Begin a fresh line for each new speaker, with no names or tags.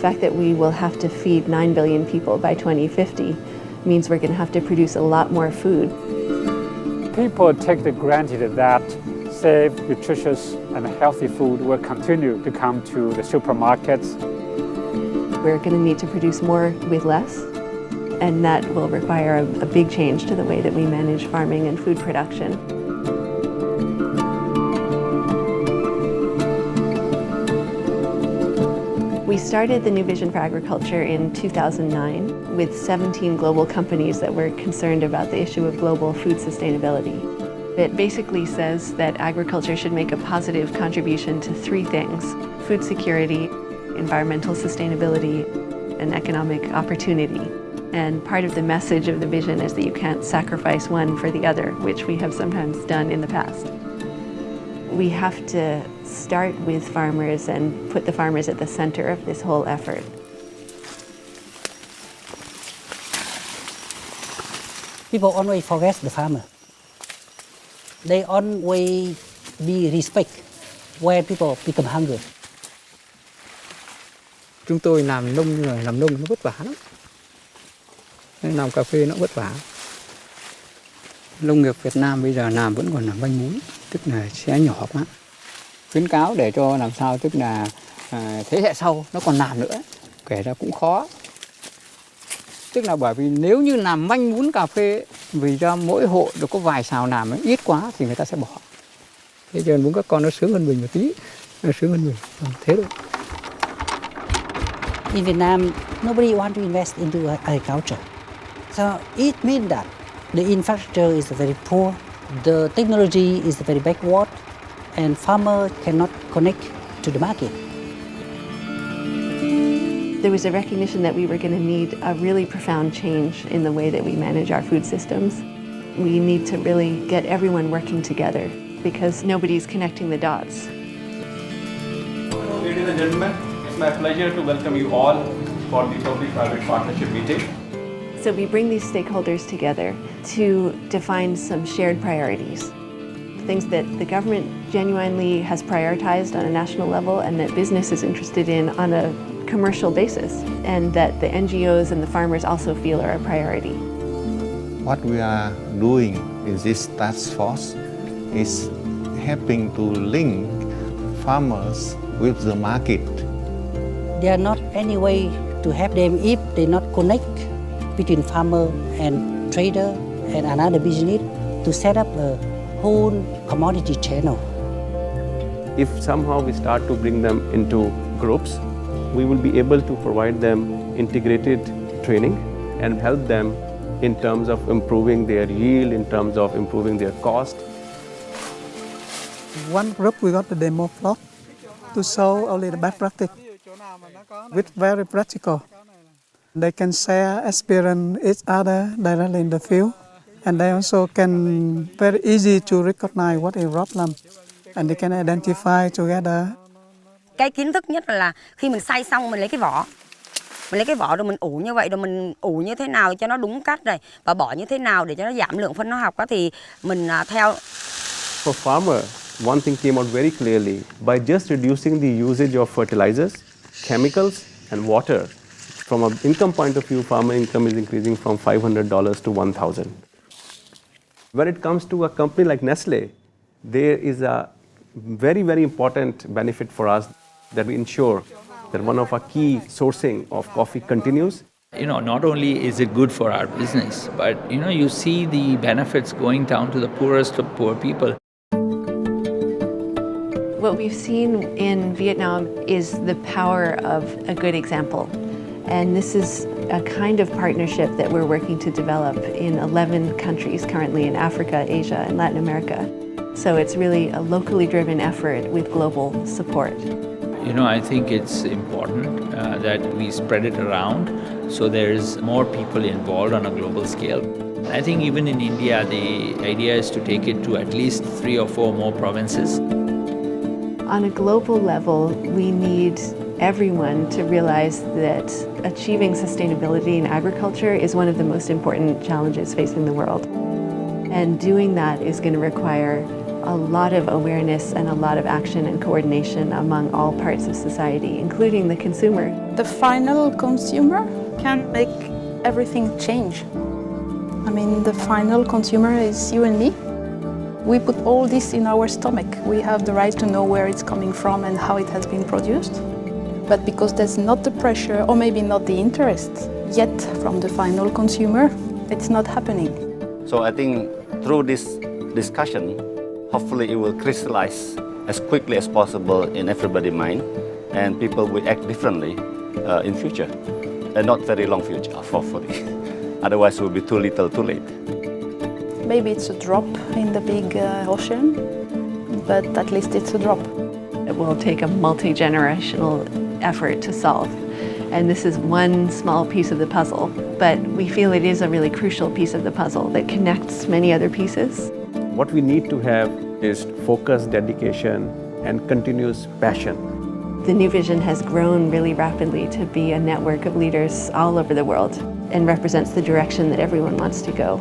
fact that we will have to feed 9 billion people by 2050 means we're going to have to produce a lot more food.
People take it granted that safe, nutritious, and healthy food will continue to come to the supermarkets.
We're going to need to produce more with less, and that will require a big change to the way that we manage farming and food production. We started the New Vision for Agriculture in 2009 with 17 global companies that were concerned about the issue of global food sustainability. It basically says that agriculture should make a positive contribution to three things: food security, environmental sustainability, and economic opportunity. And part of the message of the vision is that you can't sacrifice one for the other, which we have sometimes done in the past. We have to start with farmers and put the farmers at the center of this whole effort.
People always forget the farmer. They always be respect when people become hungry.
Chúng tôi làm nông như là làm nông nó vất vả lắm. Làm cà phê nó vất vả. Nông nghiệp Việt Nam bây giờ làm vẫn còn là manh mún, tức là sẽ nhỏ quá. Khuyến cáo để cho làm sao tức là thế hệ sau nó còn làm nữa, kể ra cũng khó. Tức là bởi vì nếu như làm manh mún cà phê, vì cho mỗi hộ được có vài xào làm ít quá thì người ta sẽ bỏ. Thế cho nên muốn các con nó sướng hơn mình một tí, nó sướng hơn mình, thế thôi.
In Vietnam, nobody wants to invest into agriculture. So it means that the infrastructure is very poor, the technology is very backward, and farmers cannot connect to the market.
There was a recognition that we were going to need a really profound change in the way that we manage our food systems. We need to really get everyone working together because nobody's connecting the dots.
Ladies and gentlemen, it's my pleasure to welcome you all for the public-private partnership meeting.
So we bring these stakeholders together to define some shared priorities, things that the government genuinely has prioritized on a national level and that business is interested in on a commercial basis, and that the NGOs and the farmers also feel are a priority.
What we are doing in this task force is helping to link farmers with the market.
There are not any way to help them if they not connect between farmer and trader and another business to set up a whole commodity channel.
If somehow we start to bring them into groups, we will be able to provide them integrated training and help them in terms of improving their yield, in terms of improving their cost.
One group we got the demo plot to show only the best practice with very practical. They can share experience each other directly in the field, and they also can very easy to recognize what is problem, and they can identify together.
Cái kiến thức nhất là khi mình xay xong mình lấy cái vỏ rồi mình ủ như vậy, rồi mình ủ như thế nào cho nó đúng cách rồi và bỏ như thế nào để cho nó giảm lượng phân hóa học thì mình theo.
For farmer, one thing came out very clearly: by just reducing the usage of fertilizers, chemicals, and water. From an income point of view, farmer income is increasing from $500 to $1,000. When it comes to a company like Nestle, there is a very, very important benefit for us that we ensure that one of our key sourcing of coffee continues.
Not only is it good for our business, but you see the benefits going down to the poorest of poor people.
What we've seen in Vietnam is the power of a good example. And this is a kind of partnership that we're working to develop in 11 countries currently in Africa, Asia, and Latin America. So it's really a locally driven effort with global support.
I think it's important that we spread it around so there's more people involved on a global scale. I think even in India, the idea is to take it to at least 3 or 4 more provinces.
On a global level, we need everyone to realize that achieving sustainability in agriculture is one of the most important challenges facing the world. And doing that is going to require a lot of awareness and a lot of action and coordination among all parts of society, including the consumer.
The final consumer can make everything change. I mean, the final consumer is you and me. We put all this in our stomach. We have the right to know where it's coming from and how it has been produced. But because there's not the pressure, or maybe not the interest yet from the final consumer, it's not happening.
So I think through this discussion, hopefully it will crystallize as quickly as possible in everybody's mind, and people will act differently in future, and not very long future, hopefully. Otherwise, it will be too little, too late.
Maybe it's a drop in the big ocean, but at least it's a drop.
It will take a multi-generational effort to solve. And this is one small piece of the puzzle, but we feel it is a really crucial piece of the puzzle that connects many other pieces.
What we need to have is focus, dedication, and continuous passion.
The New Vision has grown really rapidly to be a network of leaders all over the world and represents the direction that everyone wants to go.